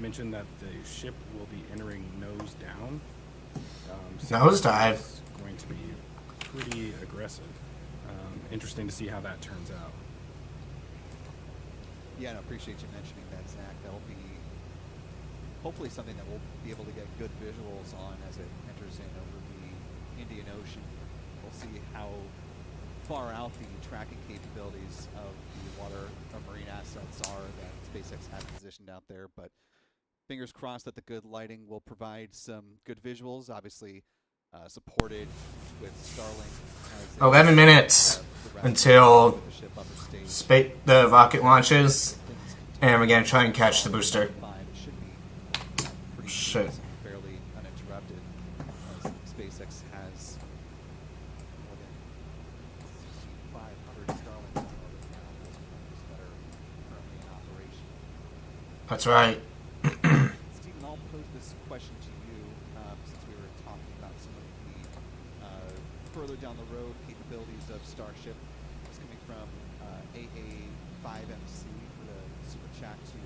mentioned that the ship will be entering nose down. Nose dive. It's going to be pretty aggressive. Interesting to see how that turns out. Yeah, and I appreciate you mentioning that, Zach. That'll be hopefully something that we'll be able to get good visuals on as it enters in over the Indian Ocean. We'll see how far out the tracking capabilities of the water or marine assets are that SpaceX has positioned out there, but fingers crossed that the good lighting will provide some good visuals, obviously supported with Starlink. 11 minutes until the rocket launches, and we're going to try and catch the booster. Shit. Fairly uninterrupted, as SpaceX has more than 6,500 Starlinks in orbit now that are currently in operation. That's right. Stephen, I'll pose this question to you, since we were talking about some of the further down the road capabilities of Starship. It's coming from AA5MC with a super chat to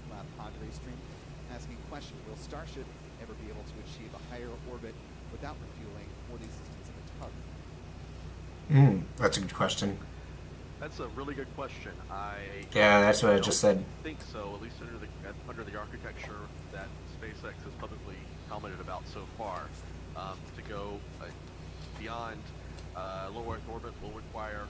La Padre stream, asking question: will Starship ever be able to achieve a higher orbit without refueling or the assistance of a tug? That's a good question. That's a really good question. Yeah, that's what I just said. I think so, at least under the architecture that SpaceX has publicly commented about so far. To go beyond low Earth orbit will require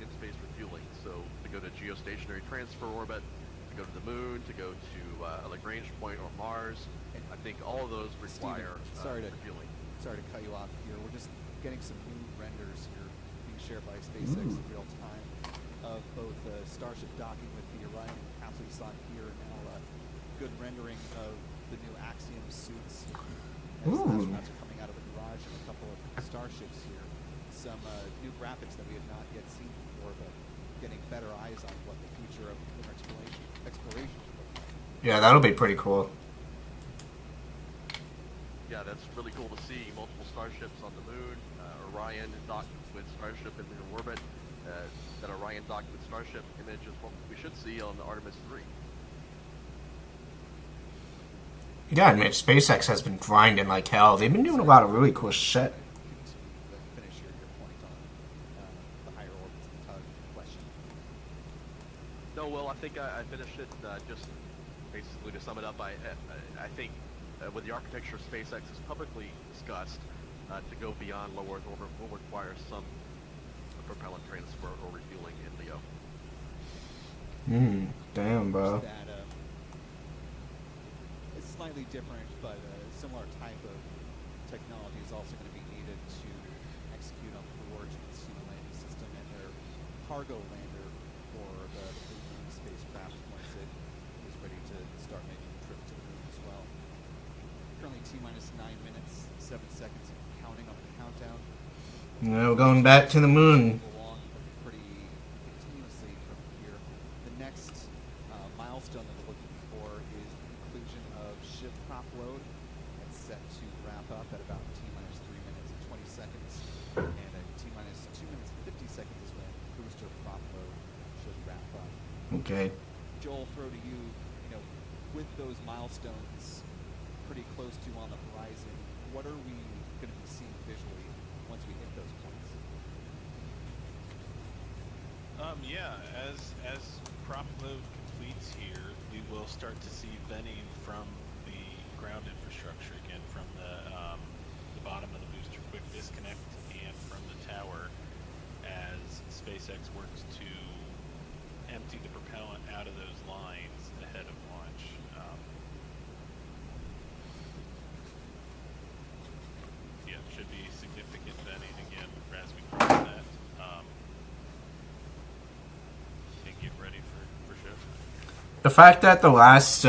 in-space refueling. So to go to geostationary transfer orbit, to go to the moon, to go to a Lagrange point or Mars, I think all of those require refueling. Sorry to cut you off here. We're just getting some new renders here being shared by SpaceX in real time of both Starship docking with the Orion capsule you saw here, and now good rendering of the new Axiom suits as astronauts are coming out of the garage of a couple of Starships here. Some new graphics that we have not yet seen before, but getting better eyes on what the future of lunar exploration will look like. Yeah, that'll be pretty cool. Yeah, that's really cool to see multiple Starships on the moon. Orion docked with Starship in lunar orbit. That Orion docked with Starship image is what we should see on the Artemis 3. You gotta admit, SpaceX has been grinding like hell. They've been doing a lot of really cool shit. Finish your point on the higher orbits and tug question. No, well, I think I finished it. Just basically to sum it up, I think with the architecture SpaceX has publicly discussed, to go beyond low Earth orbit will require some propellant transfer or refueling in LEO. Damn, bro. It's slightly different, but a similar type of technology is also going to be needed to execute on Blue Origin's human landing system and their cargo lander for the Blue Moon spacecraft once it is ready to start making the trip to the moon as well. Currently T-minus 9 minutes, 7 seconds, and counting on the countdown. No, we're going back to the moon. Along pretty continuously from here. The next milestone that we're looking for is the conclusion of ship prop load. It's set to wrap up at about T-minus 3 minutes and 20 seconds, and at T-minus 2 minutes and 50 seconds is when booster prop load should wrap up. Okay. Joel, throw to you. You know, with those milestones pretty close to on the horizon, what are we going to be seeing visually once we hit those points? Yeah, as prop load completes here, we will start to see venting from the ground infrastructure again, from the bottom of the booster quick disconnect and from the tower, as SpaceX works to empty the propellant out of those lines ahead of launch. Yeah, should be significant venting again as we cross that. And get ready for show. The fact that the last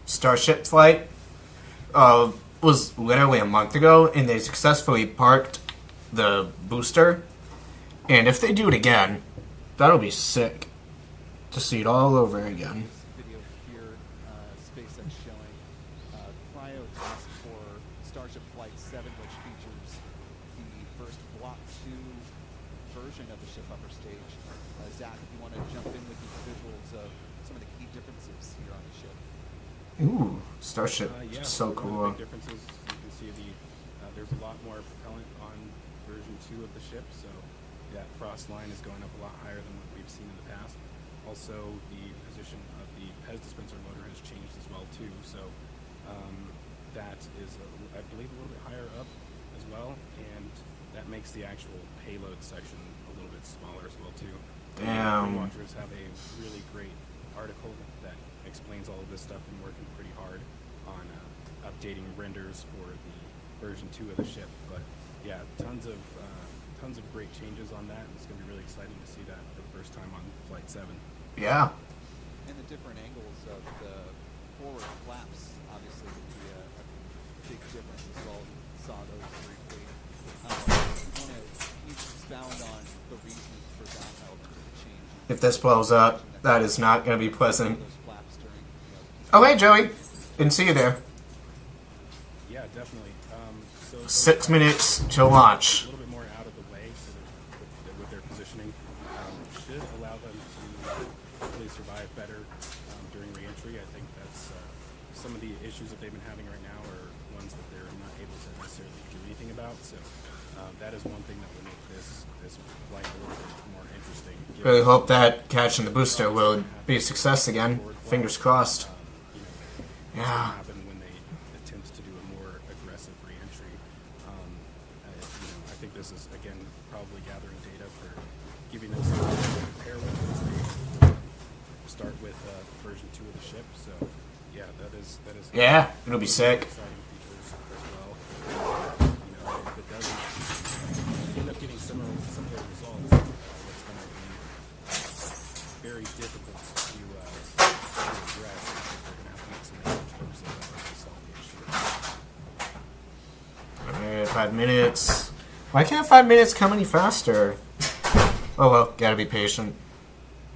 Starship flight was literally a month ago, and they successfully parked the booster, and if they do it again, that'll be sick to see it all over again. Video here, SpaceX showing cryo test for Starship Flight 7, which features the first Block 2 version of the ship upper stage. Zach, if you want to jump in with the visuals of some of the key differences here on the ship. Ooh, Starship. Yeah, So one of the cool. big differences, you can see there's a lot more propellant on version 2 of the ship, so that frost line is going up a lot higher than what we've seen in the past. Also, the position of the PEZ dispenser motor has changed as well too, so that is, I believe, a little bit higher up as well, and that makes the actual payload section a little bit smaller as well too. Damn. Watchers have a really great article that explains all of this stuff and working pretty hard on updating renders for the version 2 of the ship. But yeah, tons of great changes on that. It's going to be really exciting to see that for the first time on Flight 7. Yeah. And the different angles of the forward flaps obviously would be a big difference as well. We saw those briefly. You want to expound on the reasoning for that element of the change? If this blows up, that is not going to be pleasant. Those flaps during, you know, Oh, hey, Joey. Didn't see you there. Yeah, definitely. So 6 minutes to launch. a little bit more out of the way so with their positioning should allow them to hopefully survive better during reentry. I think that's some of the issues that they've been having right now are ones that they're not able to necessarily do anything about. So that is one thing that will make this flight a little bit more interesting. Really hope that catching the booster will be a success again. Fingers crossed. You know, Yeah. happen when they attempt to do a more aggressive reentry. I think this is again probably gathering data for giving them something to compare with as they start with version 2 of the ship. So yeah, that is Yeah, it'll be sick. exciting features as well. If it doesn't end up getting similar results, it's going to be very difficult to address because they're going to have to make some major terms to solve the issue. Alright, 5 minutes. Why can't 5 minutes come any faster? Oh well, gotta be patient.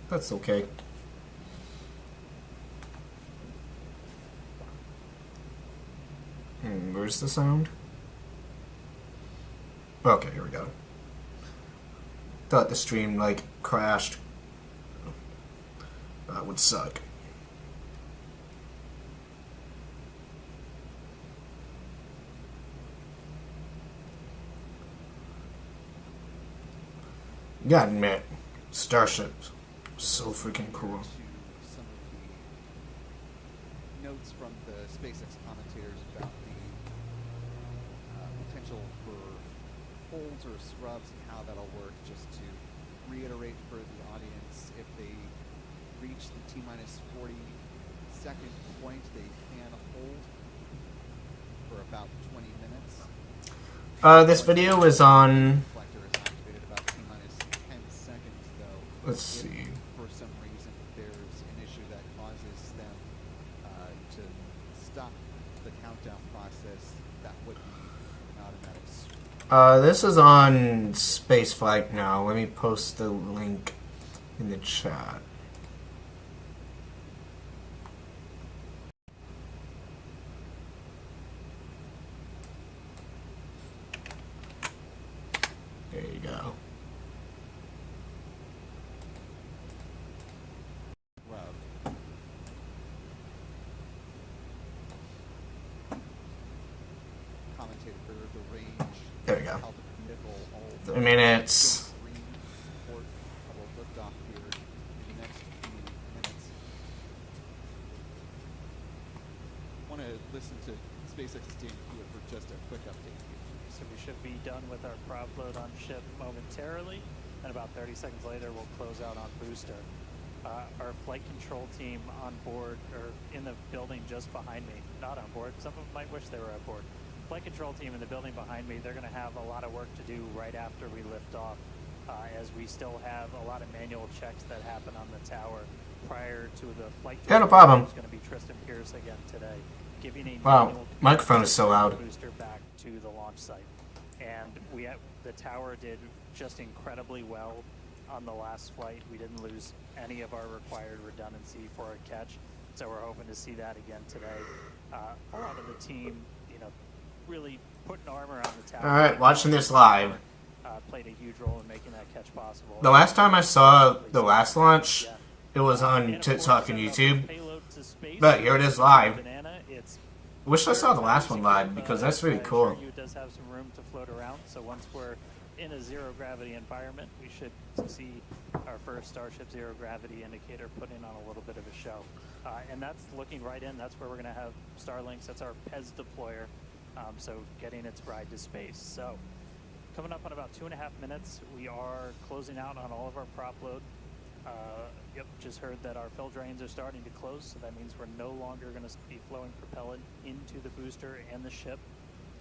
That's okay. Where's the sound? Okay, here we go. Thought the stream, like, crashed. That would suck. Gotta admit, Starship, so freaking cool. to some of the notes from the SpaceX commentators about the potential for holds or scrubs and how that'll work. Just to reiterate for the audience, if they reach the T-minus 40-second point, they can hold for about 20 minutes. This video is on. Reflector is activated about T-minus 10 seconds, though. Let's If see. for some reason there's an issue that causes them to stop the countdown process, that would be an automatic This is on Spaceflight now. Let me post the link in the chat. There you go. rub. Commentated for the range. There we go. How the vehicle all 3 minutes. green port will lift off here in the next few minutes. Want to listen to SpaceX's Dan Hewitt for just a quick update here. So we should be done with our prop load on ship momentarily, and about 30 seconds later we'll close out on booster. Our flight control team on board, or in the building just behind me, not on board, some of them might wish they were on board. Flight control team in the building behind me, they're going to have a lot of work to do right after we lift off, as we still have a lot of manual checks that happen on the tower prior to the flight. Yeah, no problem. It's going to be Tristan Pierce again today, giving a Wow, manual microphone is so loud. booster back to the launch site. And the tower did just incredibly well on the last flight. We didn't lose any of our required redundancy for a catch, so we're hoping to see that again today. A lot of the team, really putting armor on the tower. Alright, watching this live. Played a huge role in making that catch possible. The last time I saw the last launch, it was on And of TikTok and course, YouTube. payload parts of space. But here it is live. Banana, it's Wish I saw the very last one live secure, because but that's really I cool. assure you it does have some room to float around. So once we're in a zero gravity environment, we should see our first Starship zero gravity indicator putting on a little bit of a show. And that's looking right in. That's where we're going to have Starlinks. That's our PEZ deployer. So getting its ride to space. So coming up in about 2.5 minutes, we are closing out on all of our prop load. Yep, just heard that our fill drains are starting to close, so that means we're no longer going to be flowing propellant into the booster and the ship.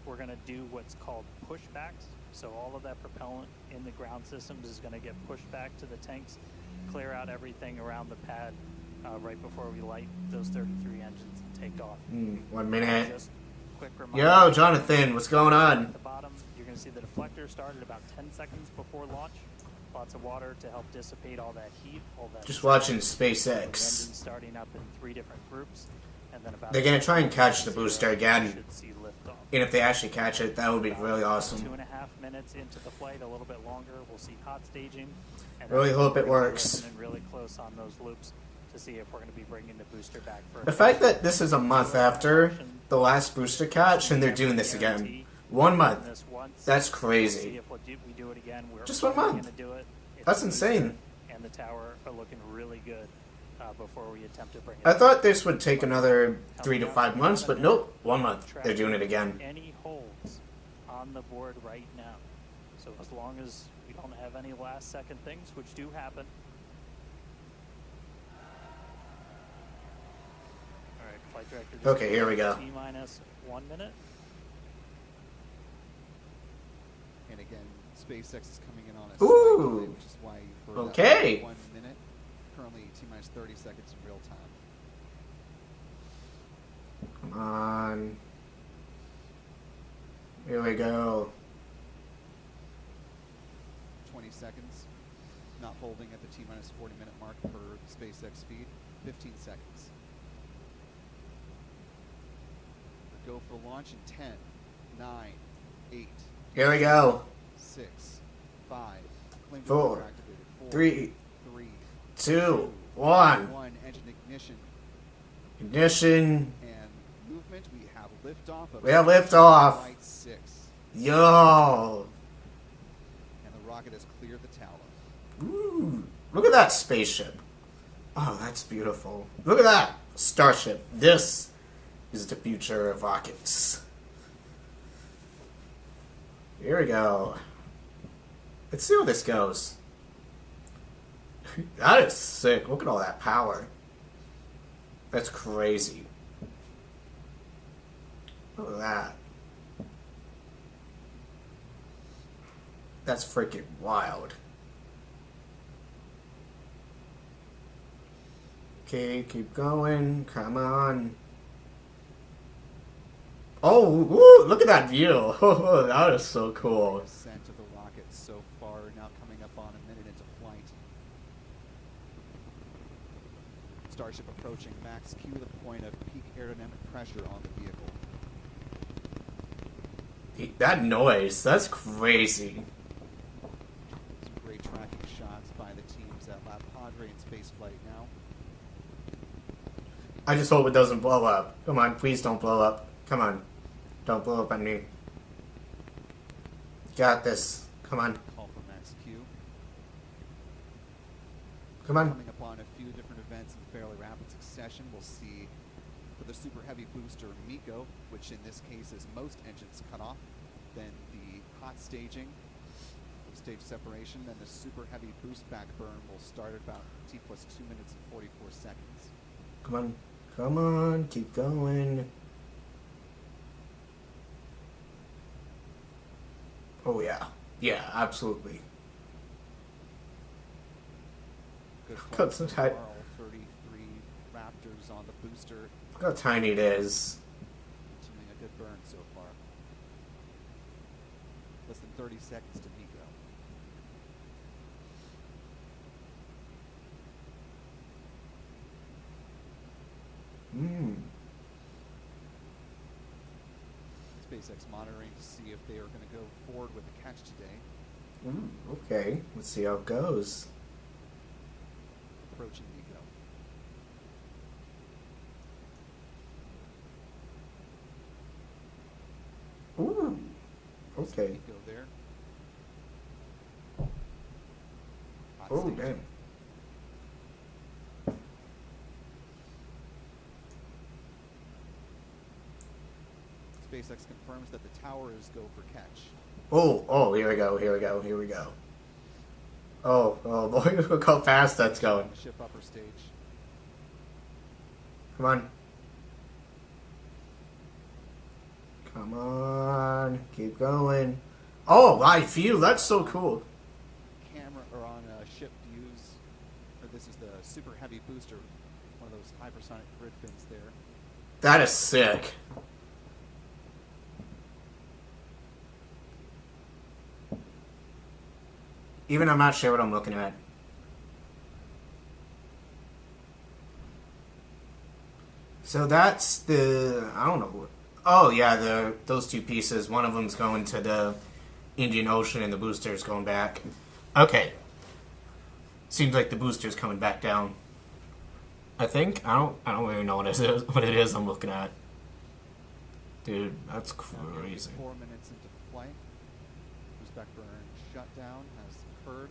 We're going to do what's called pushbacks. So all of that propellant in the ground systems is going to get pushed back to the tanks, clear out everything around the pad right before we light those 33 engines and take off. 1 minute. Just quick reminder. Yo, Jonathan, what's going on? At the bottom, you're going to see the deflector started about 10 seconds before launch. Lots of water to help dissipate all that heat. All that Just stuff. watching The SpaceX. engines starting up in 3 different groups, and then about They're gonna try and catch the booster again. should see liftoff. And if they actually catch it, that would be really awesome. 2.5 minutes into the flight, a little bit longer, we'll see hot staging. And Really then hope it we're works. listening really close on those loops to see if we're going to be bringing the booster back for The fact that this is a month after the last booster catch and they're doing this again. 1 month. this once. That's See crazy. if we do it again. We're Just 1 month. Going to do it. It's That's the booster insane. And the tower are looking really good before we attempt to bring it I back. thought this would take another 3 to 5 months, but nope, 1 month. They're doing it again. Any holds on the board right now. So as long as we don't have any last second things, which do happen. All right, flight director. just Okay, here we go. T-minus 1 minute. And again, SpaceX is coming in on a Ooh. slight delay, which is why you heard Okay. that 1 minute. Currently T-minus 30 seconds in real time. Come on. Here we go. 20 seconds. Not holding at the T-minus 40 minute mark per SpaceX speed. 15 seconds. Go for launch in 10, 9, 8, Here we go. 6, 5. Flame 4, controller activated. 4, 3, 3, 2, 1. 1. Engine ignition Ignition. and movement. We have liftoff. Of We have liftoff. Flight 6, Yo. and the rocket has cleared the tower. Ooh. Look at that spaceship. Oh, that's beautiful. Look at that. Starship. This is the future of rockets. Here we go. Let's see how this goes. That is sick. Look at all that power. That's crazy. Look at that. That's freaking wild. Okay, keep going. Come on. Oh, woo, look at that view. That is so cool. Percent of the rocket so far, now coming up on a minute into flight. Starship approaching max Q, the point of peak aerodynamic pressure on the vehicle. That noise, that's crazy. Some great tracking shots by the teams at La Padre and Spaceflight now. I just hope it doesn't blow up. Come on, please don't blow up. Come on. Don't blow up on me. Got this. Come on. Call for max Q. Come on. Coming upon a few different events in fairly rapid succession, we'll see for the super heavy booster Miko, which in this case is most engines cut off, then the hot staging, stage separation, then the super heavy boost back burn will start at about T plus 2 minutes and 44 seconds. Come on. Come on. Keep going. Oh, yeah. Yeah, absolutely. Good Look flight so how far, tight- all 33 Raptors on the booster, Look how tiny it is. continuing a good burn so far. Less than 30 seconds to Miko. SpaceX monitoring to see if they are going to go forward with the catch today. Okay. Let's see how it goes. Approaching Miko. Ooh. We'll see Okay. if we go there. Hot Oh, stage. damn. SpaceX confirms that the tower is go for catch. Oh, here we go, here we go, here we go. Oh boy, look how fast that's going. The ship upper stage. Come on. Come on, keep going. Oh, live view, that's so cool. Camera or on ship views. Or this is the super heavy booster, one of those hypersonic grid fins there. That is sick. Even I'm not sure what I'm looking at. So that's the, I don't know. Oh yeah, those two pieces. One of them's going to the Indian Ocean, and the booster's going back. Okay. Seems like the booster's coming back down. I think I don't really know what it is. What it is I'm looking at. Dude, that's Now, crazy. 4 minutes into flight. Boost burn shutdown has occurred.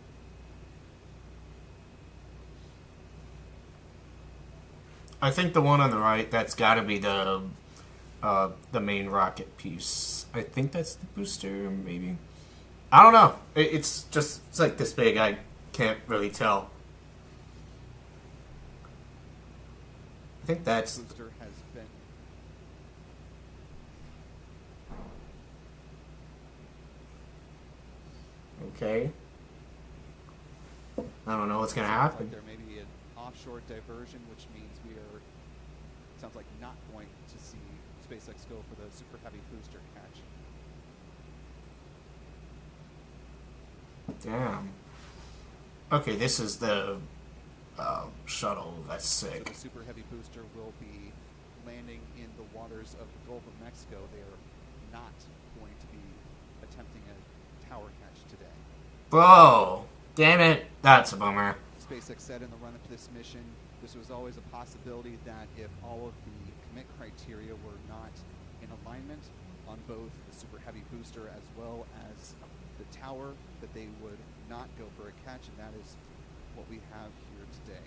I think the one on the right, that's got to be the main rocket piece. I think that's the booster, maybe. I don't know. It's like this big. I can't really tell. I think that's. Booster has been Okay. I don't know what's gonna sounds happen. like there may be an offshore diversion, which means we are sounds like not going to see SpaceX go for the super heavy booster catch. Damn. Okay, this is the shuttle. That's So sick. the super heavy booster will be landing in the waters of the Gulf of Mexico. They are not going to be attempting a tower catch today. Whoa! Damn it! That's a bummer. SpaceX said in the run-up to this mission, this was always a possibility that if all of the commit criteria were not in alignment on both the super heavy booster as well as the tower, that they would not go for a catch, and that is what we have here today.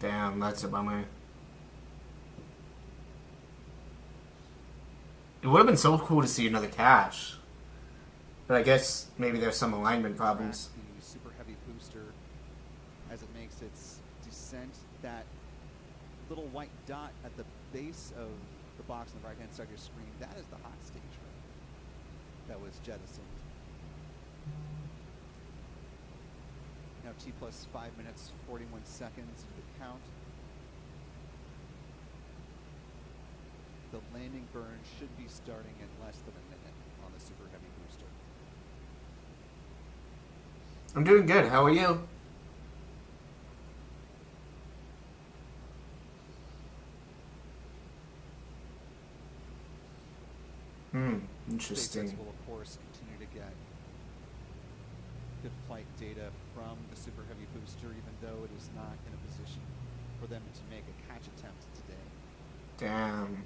Damn, that's a bummer. It would have been so cool to see another catch. But I guess maybe there's some alignment problems. Track the super heavy booster as it makes its descent. That little white dot at the base of the box on the right hand side of your screen, that is the hot stage ring that was jettisoned. Now T plus 5 minutes 41 seconds into the count. The landing burn should be starting in less than a minute on the super heavy booster. I'm doing good. How are you? Interesting. SpaceX will, of course, continue to get good flight data from the Super Heavy booster, even though it is not in a position for them to make a catch attempt today. Damn.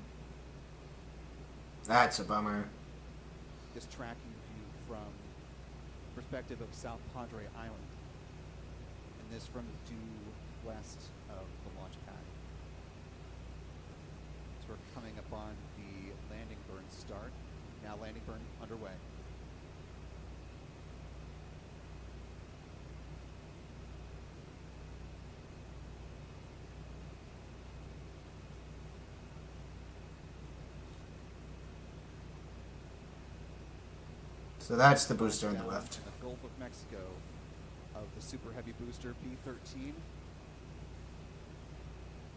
That's a bummer. This tracking view from perspective of South Padre Island, and this from the due west of the launch pad. So we're coming upon the landing burn start. Now landing burn underway. So that's the booster on the Down left. in the Gulf of Mexico of the Super Heavy booster B-13.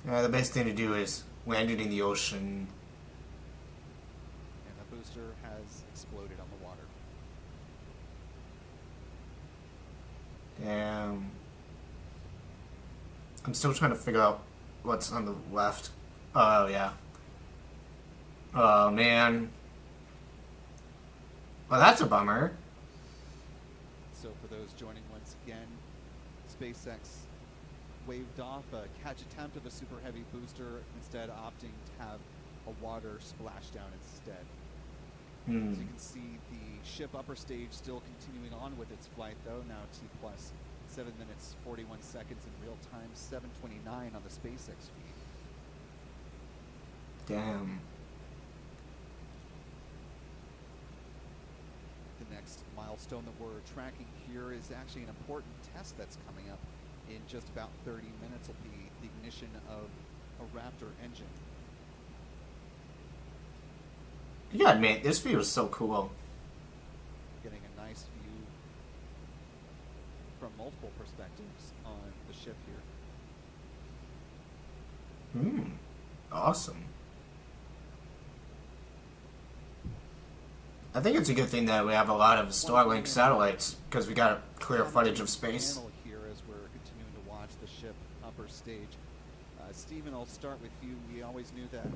The best thing to do is land it in the ocean. And the booster has exploded on the water. Damn. I'm still trying to figure out what's on the left. Oh, yeah. Oh, man. Well, that's a bummer. So for those joining once again, SpaceX waved off a catch attempt of a Super Heavy booster, instead opting to have a water splashdown instead. As you can see, the ship upper stage still continuing on with its flight, though, now T plus 7 minutes 41 seconds in real time, 7:29 on the SpaceX feed. Damn. The next milestone that we're tracking here is actually an important test that's coming up in just about 30 minutes. Will be the ignition of a Raptor engine. You gotta admit, this view is so cool. Getting a nice view from multiple perspectives on the ship here. Awesome. I think it's a good thing that we have a lot of Starlink satellites, because we got clear footage of space. Panel here as we're continuing to watch the ship upper stage. Stephen, I'll start with you. We always knew that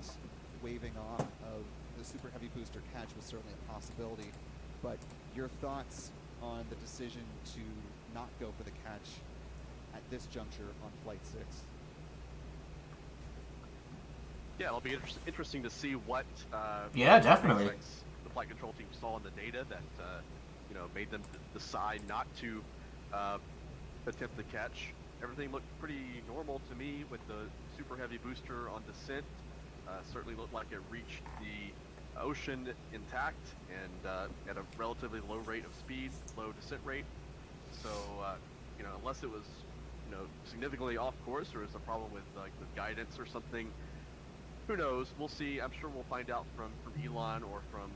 waving off of the Super Heavy booster catch was certainly a possibility, but your thoughts on the decision to not go for the catch at this juncture on Flight 6? Yeah, it'll be interesting to see what Yeah, definitely. SpaceX, the flight control team saw in the data that made them decide not to attempt the catch. Everything looked pretty normal to me with the Super Heavy booster on descent. Certainly looked like it reached the ocean intact and at a relatively low rate of speed, low descent rate. So unless it was significantly off course or is a problem with guidance or something, who knows? We'll see. I'm sure we'll find out from Elon or from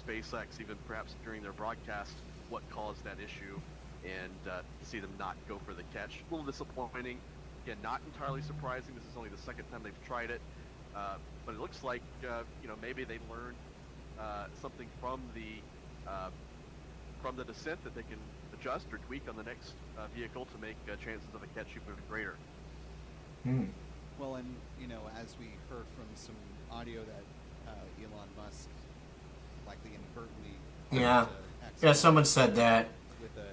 SpaceX, even perhaps during their broadcast, what caused that issue, and see them not go for the catch. A little disappointing. Again, not entirely surprising. This is only the second time they've tried it, but it looks like maybe they learned something from the descent that they can adjust or tweak on the next vehicle to make chances of a catch even greater. Well, and as we heard from some audio that Elon Musk likely inadvertently Yeah, someone said that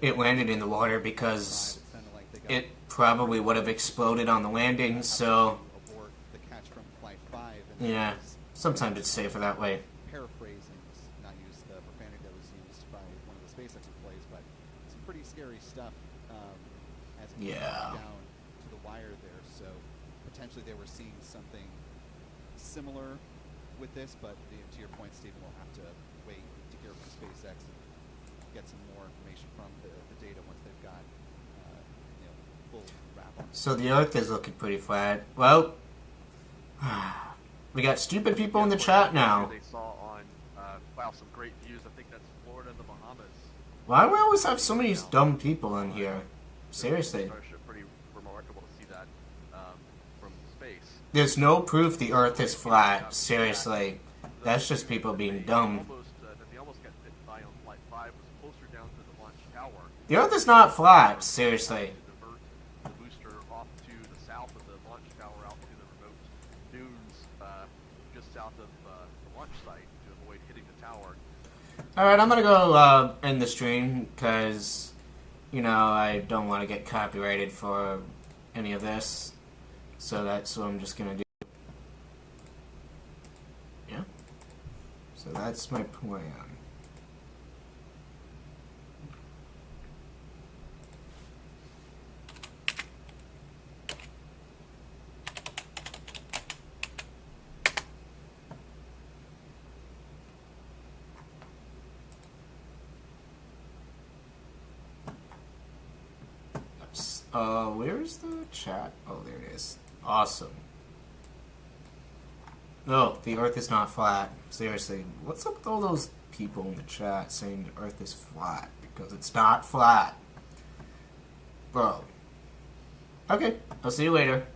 it landed in the water because it probably would have exploded on the landing, so abort the catch from Flight 5. yeah, sometimes it's safer that way. Paraphrasing, not use the profanity that was used by one of the SpaceX employees, but some pretty scary stuff as it came down to the wire there. So potentially they were seeing something similar with this, but to your point, Stephen, we'll have to wait to hear from SpaceX and get some more information from the data once they've got full wrap on it. So the Earth is looking pretty flat. Well, we got stupid people in the chat now. They saw on some great views. I think that's Florida and the Bahamas. Why do we always have so many dumb people in here? Seriously. Starship, pretty remarkable to see that from space. There's no proof the Earth is flat. Seriously. That's just people being dumb. They almost got hit by on Flight 5 was closer down to the launch tower. The Earth is not flat. Seriously. To divert the booster off to the south of the launch tower out to the remote dunes just south of the launch site to avoid hitting the tower. Alright, I'm gonna go end the stream because, I don't want to get copyrighted for any of this. So that's what I'm just gonna do. Yeah. So that's my plan. Where's the chat? Oh, there it is. Awesome. No, the Earth is not flat. Seriously, what's up with all those people in the chat saying the Earth is flat? Because it's not flat. Bro. Okay, I'll see you later.